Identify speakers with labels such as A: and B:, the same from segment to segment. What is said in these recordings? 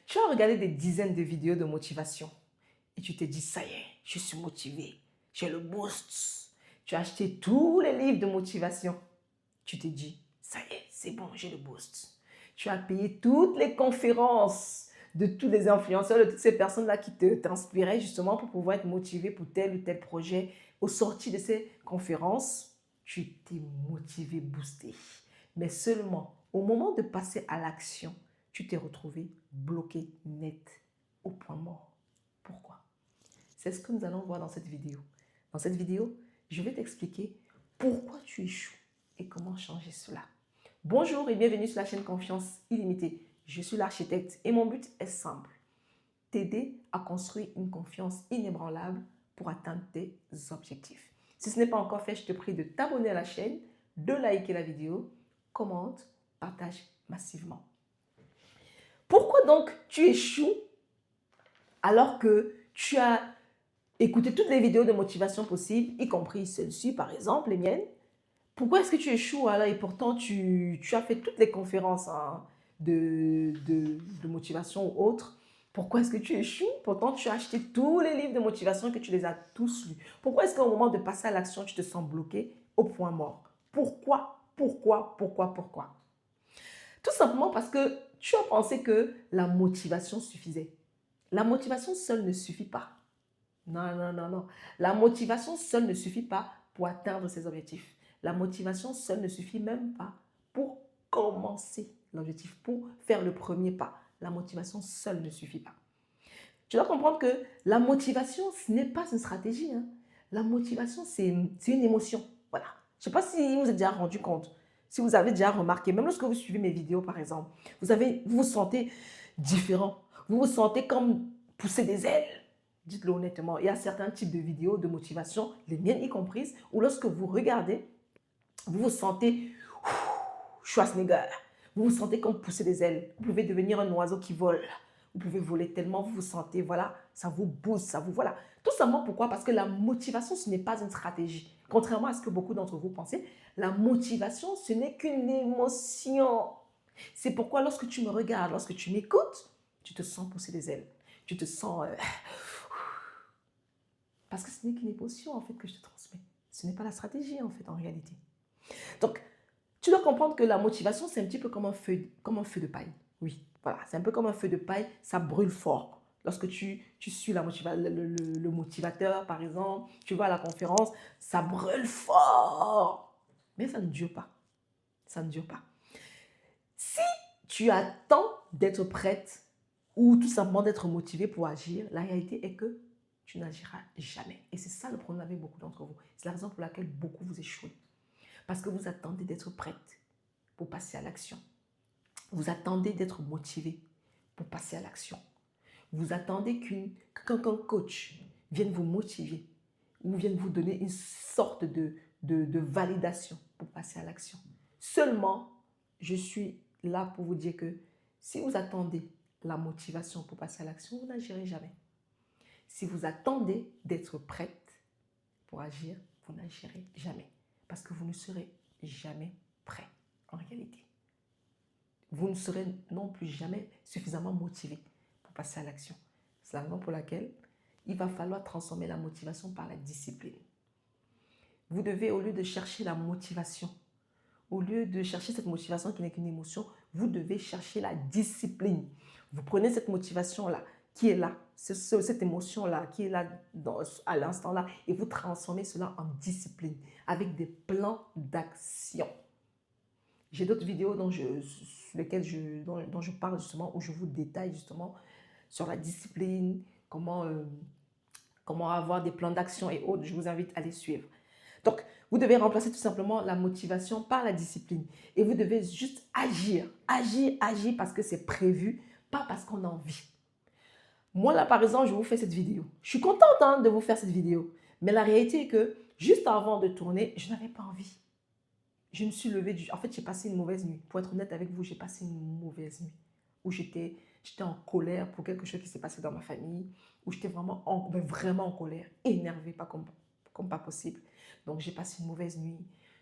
A: Tu as regardé des dizaines de vidéos de motivation et tu t'es dit, ça y est, je suis motivé, j'ai le boost. Tu as acheté tous les livres de motivation. Tu t'es dit, ça y est, c'est bon, j'ai le boost. Tu as payé toutes les conférences de tous les influenceurs, de toutes ces personnes-là qui t'inspiraient justement pour pouvoir être motivé pour tel ou tel projet. Au sorti de ces conférences, tu t'es motivé, boosté. Mais seulement au moment de passer à l'action, tu t'es retrouvé bloqué net au point mort. Pourquoi? C'est ce que nous allons voir dans cette vidéo. Dans cette vidéo, je vais t'expliquer pourquoi tu échoues et comment changer cela. Bonjour et bienvenue sur la chaîne Confiance Illimitée. Je suis l'architecte et mon but est simple. T'aider à construire une confiance inébranlable pour atteindre tes objectifs. Si ce n'est pas encore fait, je te prie de t'abonner à la chaîne, de liker la vidéo, commente, partage massivement. Pourquoi donc tu échoues alors que tu as écouté toutes les vidéos de motivation possibles, y compris celle-ci par exemple, les miennes? Pourquoi est-ce que tu échoues alors et pourtant tu as fait toutes les conférences de motivation ou autres? Pourquoi est-ce que tu échoues? Pourtant tu as acheté tous les livres de motivation que tu les as tous lus. Pourquoi est-ce qu'au moment de passer à l'action, tu te sens bloqué au point mort? Pourquoi? Pourquoi? Tout simplement parce que tu as pensé que la motivation suffisait. La motivation seule ne suffit pas. Non. La motivation seule ne suffit pas pour atteindre ses objectifs. La motivation seule ne suffit même pas pour commencer l'objectif, pour faire le premier pas. La motivation seule ne suffit pas. Tu dois comprendre que la motivation, ce n'est pas une stratégie. La motivation, c'est une émotion. Voilà. Je ne sais pas si vous vous êtes déjà rendu compte, si vous avez déjà remarqué, même lorsque vous suivez mes vidéos, par exemple, vous vous sentez différent. Vous vous sentez comme pousser des ailes. Dites-le honnêtement. Il y a certains types de vidéos de motivation, les miennes y comprises, où lorsque vous regardez, vous vous sentez Schwarzenegger. Vous vous sentez comme pousser des ailes. Vous pouvez devenir un oiseau qui vole. Vous pouvez voler tellement vous vous sentez, voilà, ça vous booste, ça vous, voilà. Tout simplement pourquoi? Parce que la motivation, ce n'est pas une stratégie. Contrairement à ce que beaucoup d'entre vous pensez, la motivation, ce n'est qu'une émotion. C'est pourquoi lorsque tu me regardes, lorsque tu m'écoutes, tu te sens pousser des ailes. Tu te sens... parce que ce n'est qu'une émotion, en fait, que je te transmets. Ce n'est pas la stratégie, en fait, en réalité. Donc, tu dois comprendre que la motivation, c'est un petit peu comme un feu de paille. Oui, voilà, c'est un peu comme un feu de paille, ça brûle fort. Lorsque tu suis le motivateur, par exemple, tu vas à la conférence, ça brûle fort. Mais ça ne dure pas. Ça ne dure pas. Si tu attends d'être prête ou tout simplement d'être motivé pour agir, la réalité est que tu n'agiras jamais. Et c'est ça le problème avec beaucoup d'entre vous. C'est la raison pour laquelle beaucoup vous échouent. Parce que vous attendez d'être prête pour passer à l'action. Vous attendez d'être motivé pour passer à l'action. Vous attendez qu'un coach vienne vous motiver ou vienne vous donner une sorte de validation pour passer à l'action. Seulement, je suis là pour vous dire que si vous attendez la motivation pour passer à l'action, vous n'agirez jamais. Si vous attendez d'être prête pour agir, vous n'agirez jamais. Parce que vous ne serez jamais prêt en réalité. Vous ne serez non plus jamais suffisamment motivé pour passer à l'action. C'est la raison pour laquelle il va falloir transformer la motivation par la discipline. Vous devez, au lieu de chercher la motivation, au lieu de chercher cette motivation qui n'est qu'une émotion, vous devez chercher la discipline. Vous prenez cette motivation-là, qui est là, cette émotion-là, qui est là à l'instant-là, et vous transformez cela en discipline, avec des plans d'action. J'ai d'autres vidéos dont je parle justement, où je vous détaille justement sur la discipline, comment avoir des plans d'action et autres. Je vous invite à les suivre. Donc, vous devez remplacer tout simplement la motivation par la discipline. Et vous devez juste agir parce que c'est prévu, pas parce qu'on a envie. Moi, là, par exemple, je vous fais cette vidéo. Je suis contente de vous faire cette vidéo. Mais la réalité est que, juste avant de tourner, je n'avais pas envie. Je me suis levée En fait, j'ai passé une mauvaise nuit. Pour être honnête avec vous, j'ai passé une mauvaise nuit. Où j'étais en colère pour quelque chose qui s'est passé dans ma famille. Où j'étais vraiment en colère. Énervée, pas comme pas possible. Donc, j'ai passé une mauvaise nuit.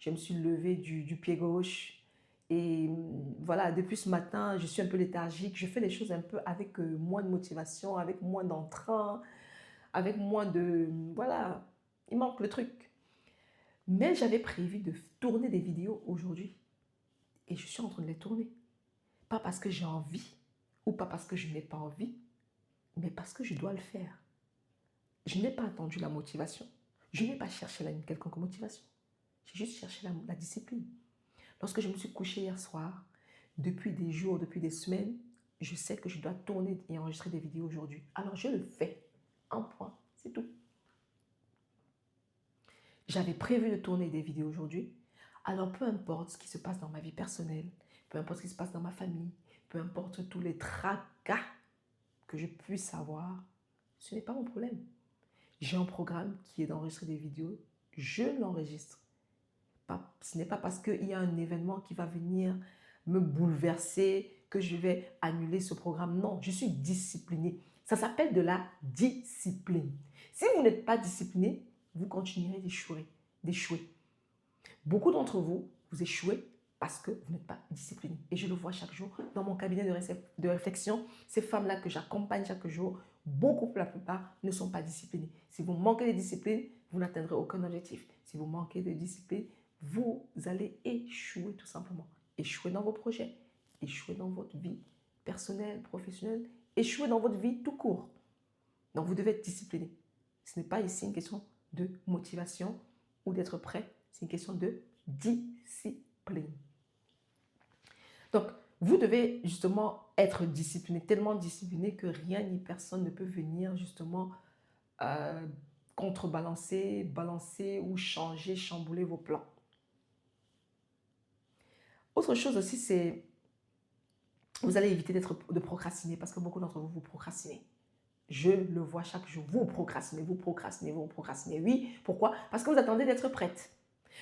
A: Je me suis levée du pied gauche. Et voilà, depuis ce matin, je suis un peu léthargique. Je fais les choses un peu avec moins de motivation, avec moins d'entrain, avec moins de... Voilà, il manque le truc. Mais j'avais prévu de tourner des vidéos aujourd'hui. Et je suis en train de les tourner. Pas parce que j'ai envie ou pas parce que je n'ai pas envie, mais parce que je dois le faire. Je n'ai pas attendu la motivation. Je n'ai pas cherché une quelconque motivation. J'ai juste cherché la discipline. Lorsque je me suis couchée hier soir, depuis des jours, depuis des semaines, je sais que je dois tourner et enregistrer des vidéos aujourd'hui. Alors je le fais. Un point, c'est tout. J'avais prévu de tourner des vidéos aujourd'hui. Alors peu importe ce qui se passe dans ma vie personnelle, peu importe ce qui se passe dans ma famille, peu importe tous les tracas que je puisse avoir, ce n'est pas mon problème. J'ai un programme qui est d'enregistrer des vidéos, je l'enregistre. Ce n'est pas parce qu'il y a un événement qui va venir me bouleverser que je vais annuler ce programme. Non, je suis disciplinée. Ça s'appelle de la discipline. Si vous n'êtes pas discipliné, vous continuerez d'échouer. Beaucoup d'entre vous, vous échouez parce que vous n'êtes pas discipliné. Et je le vois chaque jour dans mon cabinet de réflexion. Ces femmes-là que j'accompagne chaque jour, beaucoup pour la plupart, ne sont pas disciplinées. Si vous manquez de discipline, vous n'atteindrez aucun objectif. Si vous manquez de discipline, vous allez échouer tout simplement. Échouer dans vos projets, échouer dans votre vie personnelle, professionnelle, échouer dans votre vie tout court. Donc vous devez être discipliné. Ce n'est pas ici une question de motivation ou d'être prêt, c'est une question de discipline. Donc, vous devez justement être discipliné, tellement discipliné que rien ni personne ne peut venir justement contrebalancer, balancer ou changer, chambouler vos plans. Autre chose aussi, c'est vous allez éviter de procrastiner parce que beaucoup d'entre vous, vous procrastinez. Je le vois chaque jour. Vous procrastinez, vous procrastinez, vous procrastinez. Oui, pourquoi? Parce que vous attendez d'être prête.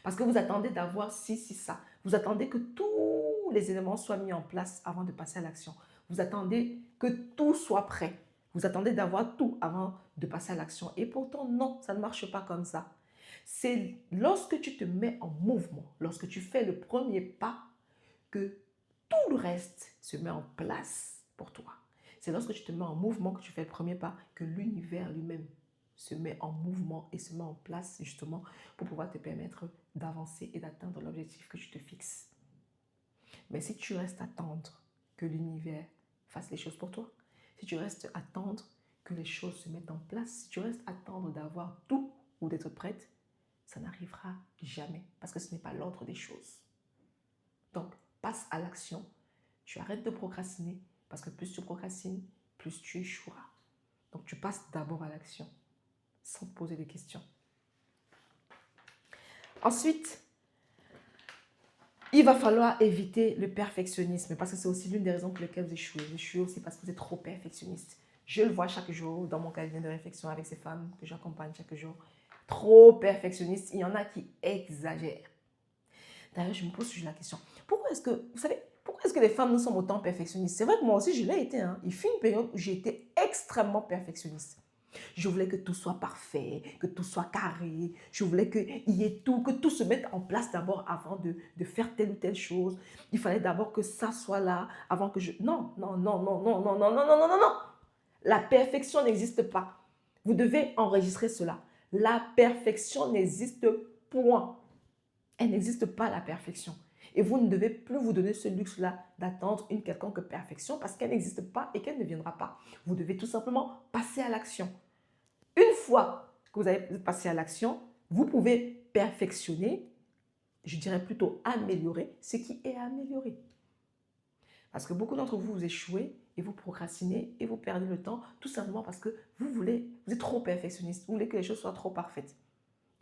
A: Parce que vous attendez d'avoir ci, ça. Vous attendez que tous les éléments soient mis en place avant de passer à l'action. Vous attendez que tout soit prêt. Vous attendez d'avoir tout avant de passer à l'action. Et pourtant, non, ça ne marche pas comme ça. C'est lorsque tu te mets en mouvement, lorsque tu fais le premier pas, que tout le reste se met en place pour toi. C'est lorsque tu te mets en mouvement, que tu fais le premier pas, que l'univers lui-même se met en mouvement et se met en place justement pour pouvoir te permettre d'avancer et d'atteindre l'objectif que tu te fixes. Mais si tu restes à attendre que l'univers fasse les choses pour toi, si tu restes à attendre que les choses se mettent en place, si tu restes à attendre d'avoir tout ou d'être prête, ça n'arrivera jamais parce que ce n'est pas l'ordre des choses. Donc, passe à l'action. Tu arrêtes de procrastiner parce que plus tu procrastines, plus tu échoueras. Donc, tu passes d'abord à l'action sans te poser des questions. Ensuite, il va falloir éviter le perfectionnisme parce que c'est aussi l'une des raisons pour lesquelles vous échouez. Vous échouez aussi parce que vous êtes trop perfectionniste. Je le vois chaque jour dans mon cabinet de réflexion avec ces femmes que j'accompagne chaque jour. Trop perfectionniste. Il y en a qui exagèrent. D'ailleurs, je me pose toujours la question. Pourquoi est-ce que les femmes nous sommes autant perfectionnistes? C'est vrai que moi aussi, je l'ai été. Il fut une période où j'ai été extrêmement perfectionniste. Je voulais que tout soit parfait, que tout soit carré. Je voulais qu'il y ait tout, que tout se mette en place d'abord avant de faire telle ou telle chose. Il fallait d'abord que ça soit là avant que je... Non, non, non, non, non, non, non, non, non, non, non, non. La perfection n'existe pas. Vous devez enregistrer cela. La perfection n'existe point. Elle n'existe pas, la perfection. Et vous ne devez plus vous donner ce luxe-là d'attendre une quelconque perfection parce qu'elle n'existe pas et qu'elle ne viendra pas. Vous devez tout simplement passer à l'action. Une fois que vous avez passé à l'action, vous pouvez perfectionner, je dirais plutôt améliorer ce qui est amélioré. Parce que beaucoup d'entre vous, vous échouez et vous procrastinez et vous perdez le temps tout simplement parce que vous êtes trop perfectionniste, vous voulez que les choses soient trop parfaites.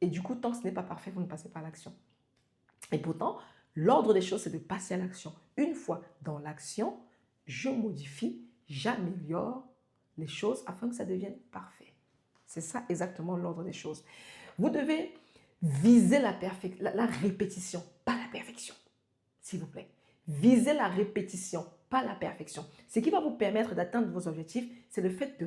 A: Et du coup, tant que ce n'est pas parfait, vous ne passez pas à l'action. Et pourtant, l'ordre des choses, c'est de passer à l'action. Une fois dans l'action, je modifie, j'améliore les choses afin que ça devienne parfait. C'est ça exactement l'ordre des choses. Vous devez viser la répétition, pas la perfection, s'il vous plaît. Visez la répétition, pas la perfection. Ce qui va vous permettre d'atteindre vos objectifs, c'est le fait de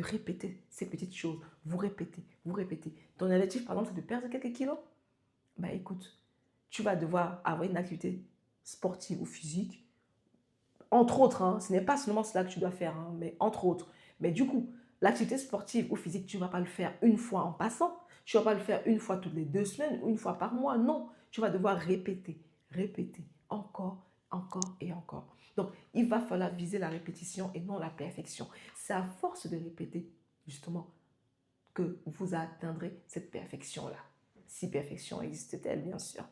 A: répéter ces petites choses. Vous répétez, vous répétez. Ton objectif, par exemple, c'est de perdre quelques kilos. Ben écoute, tu vas devoir avoir une activité sportive ou physique, entre autres, hein, ce n'est pas seulement cela que tu dois faire, hein, mais entre autres. Mais du coup, l'activité sportive ou physique, tu ne vas pas le faire une fois en passant. Tu ne vas pas le faire une fois toutes les 2 semaines ou une fois par mois. Non, tu vas devoir répéter, répéter, encore, encore et encore. Donc, il va falloir viser la répétition et non la perfection. C'est à force de répéter, justement, que vous atteindrez cette perfection-là. Si perfection existe-t-elle, bien sûr.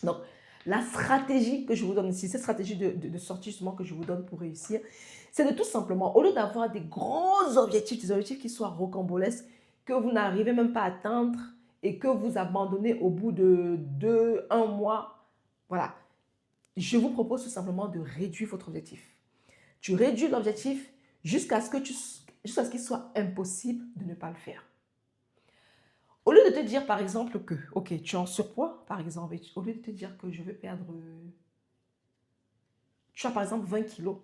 A: Donc, la stratégie que je vous donne ici, cette stratégie de sortie justement que je vous donne pour réussir, c'est de tout simplement, au lieu d'avoir des gros objectifs, des objectifs qui soient rocambolesques, que vous n'arrivez même pas à atteindre et que vous abandonnez au bout de 1 mois, voilà. Je vous propose tout simplement de réduire votre objectif. Tu réduis l'objectif jusqu'à ce qu'il soit impossible de ne pas le faire. Au lieu de te dire, par exemple, que, ok, tu es en surpoids, par exemple, et au lieu de te dire que je veux perdre, tu as par exemple 20 kilos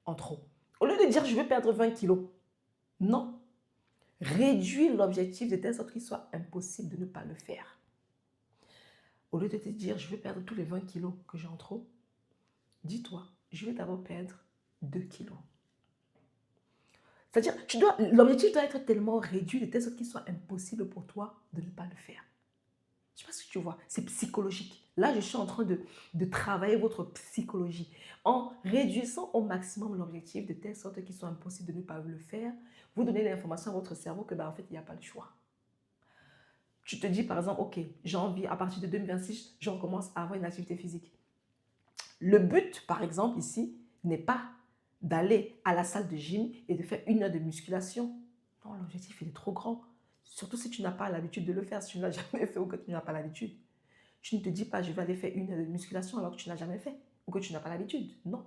A: en trop. Au lieu de dire, je veux perdre 20 kilos, non. Réduis l'objectif de telle sorte qu'il soit impossible de ne pas le faire. Au lieu de te dire, je veux perdre tous les 20 kilos que j'ai en trop, dis-toi, je vais d'abord perdre 2 kilos. C'est-à-dire, l'objectif doit être tellement réduit de telle sorte qu'il soit impossible pour toi de ne pas le faire. Je ne sais pas si tu vois, c'est psychologique. Là, je suis en train de travailler votre psychologie en réduisant au maximum l'objectif de telle sorte qu'il soit impossible de ne pas le faire. Vous donnez l'information à votre cerveau que, en fait, il n'y a pas le choix. Tu te dis, par exemple, ok, j'ai envie, à partir de 2026, je recommence à avoir une activité physique. Le but, par exemple, ici, n'est pas d'aller à la salle de gym et de faire 1 heure de musculation. Non, l'objectif, il est trop grand. Surtout si tu n'as pas l'habitude de le faire, si tu ne l'as jamais fait ou que tu n'as pas l'habitude. Tu ne te dis pas, je vais aller faire 1 heure de musculation alors que tu n'as jamais fait ou que tu n'as pas l'habitude. Non.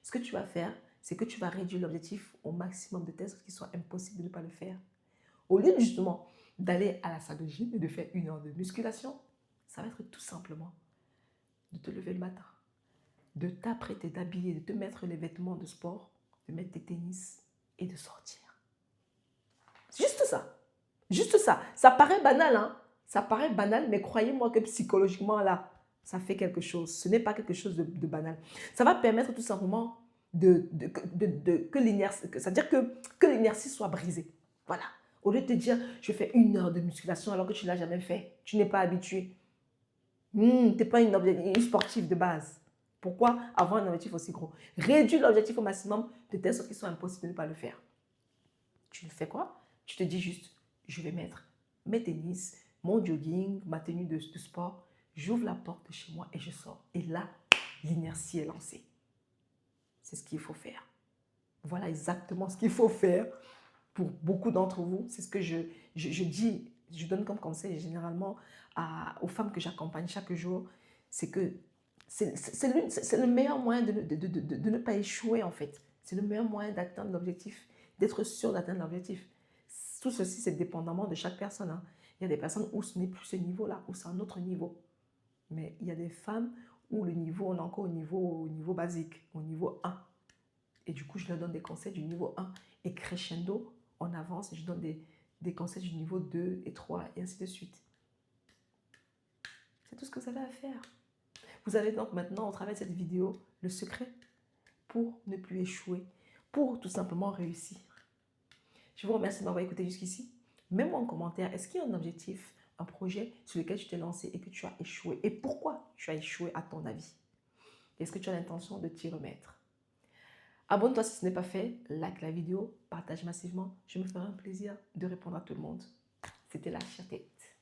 A: Ce que tu vas faire, c'est que tu vas réduire l'objectif au maximum de telle sorte qu'il soit impossible de ne pas le faire. Au lieu justement d'aller à la salle de gym et de faire 1 heure de musculation, ça va être tout simplement de te lever le matin, de t'apprêter, d'habiller, de te mettre les vêtements de sport, de mettre tes tennis et de sortir. C'est juste ça. Juste ça. Ça paraît banal, hein? Ça paraît banal, mais croyez-moi que psychologiquement, là, ça fait quelque chose. Ce n'est pas quelque chose de banal. Ça va permettre tout simplement que l'inertie, c'est-à-dire que l'inertie soit brisée. Voilà. Au lieu de te dire, je fais 1 heure de musculation alors que tu ne l'as jamais fait, tu n'es pas habitué. Tu n'es pas une sportive de base. Pourquoi avoir un objectif aussi gros? Réduis l'objectif au maximum de telle sorte qu'il soit impossible de ne pas le faire. Tu fais quoi? Tu te dis juste, je vais mettre mes tennis, mon jogging, ma tenue de sport, j'ouvre la porte de chez moi et je sors. Et là, l'inertie est lancée. C'est ce qu'il faut faire. Voilà exactement ce qu'il faut faire pour beaucoup d'entre vous. C'est ce que je dis, je donne comme conseil généralement aux femmes que j'accompagne chaque jour. C'est que c'est le meilleur moyen de ne pas échouer en fait. C'est le meilleur moyen d'atteindre l'objectif, d'être sûr d'atteindre l'objectif. Tout ceci, c'est dépendamment de chaque personne, hein. Il y a des personnes où ce n'est plus ce niveau-là, où c'est un autre niveau. Mais il y a des femmes où le niveau, on est encore au niveau basique, au niveau 1. Et du coup, je leur donne des conseils du niveau 1. Et crescendo, on avance et je donne des conseils du niveau 2 et 3 et ainsi de suite. C'est tout ce que vous avez à faire. Vous avez donc maintenant, au travers de cette vidéo, le secret pour ne plus échouer, pour tout simplement réussir. Je vous remercie de m'avoir écouté jusqu'ici. Mets-moi en commentaire, est-ce qu'il y a un objectif, un projet sur lequel tu t'es lancé et que tu as échoué? Et pourquoi tu as échoué à ton avis? Est-ce que tu as l'intention de t'y remettre? Abonne-toi si ce n'est pas fait, like la vidéo, partage massivement. Je me ferai un plaisir de répondre à tout le monde. C'était La Chère Tête.